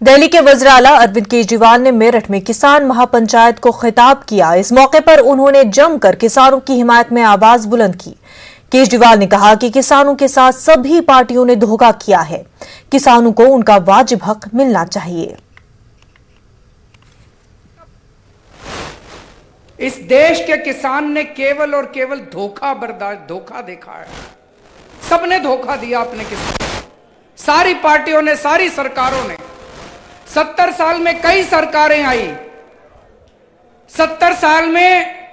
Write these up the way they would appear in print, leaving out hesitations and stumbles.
दिल्ली के वज़ीर आला अरविंद केजरीवाल ने मेरठ में किसान महापंचायत को खिताब किया। इस मौके पर उन्होंने जमकर किसानों की हिमायत में आवाज बुलंद की। केजरीवाल ने कहा कि किसानों के साथ सभी पार्टियों ने धोखा किया है, किसानों को उनका वाजिब हक मिलना चाहिए। इस देश के किसान ने केवल और केवल धोखा देखा है। सबने धोखा दिया अपने किसान, सारी पार्टियों ने, सारी सरकारों ने। 70 साल में कई सरकारें आई। 70 साल में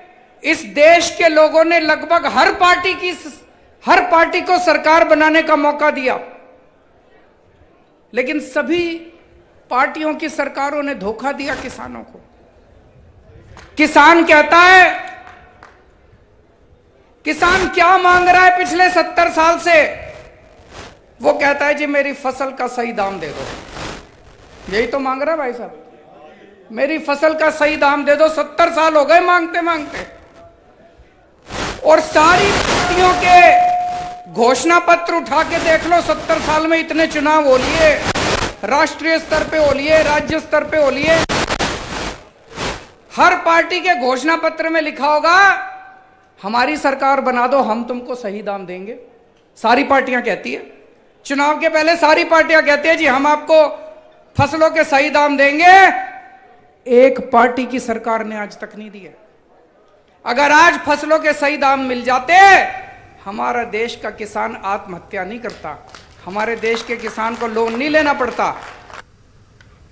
इस देश के लोगों ने लगभग हर पार्टी को सरकार बनाने का मौका दिया, लेकिन सभी पार्टियों की सरकारों ने धोखा दिया किसानों को। किसान कहता है, किसान क्या मांग रहा है पिछले 70 साल से? वो कहता है जी मेरी फसल का सही दाम दे दो। यही तो मांग रहा है भाई साहब, मेरी फसल का सही दाम दे दो। 70 साल हो गए मांगते मांगते। और सारी पार्टियों के घोषणा पत्र उठा के देख लो, 70 साल में इतने चुनाव हो लिए, राष्ट्रीय स्तर पे हो लिए, राज्य स्तर पे हो लिए। हर पार्टी के घोषणा पत्र में लिखा होगा हमारी सरकार बना दो, हम तुमको सही दाम देंगे। सारी पार्टियां कहती है, चुनाव के पहले सारी पार्टियां कहती है जी हम आपको फसलों के सही दाम देंगे। एक पार्टी की सरकार ने आज तक नहीं दिया। अगर आज फसलों के सही दाम मिल जाते, हमारा देश का किसान आत्महत्या नहीं करता, हमारे देश के किसान को लोन नहीं लेना पड़ता।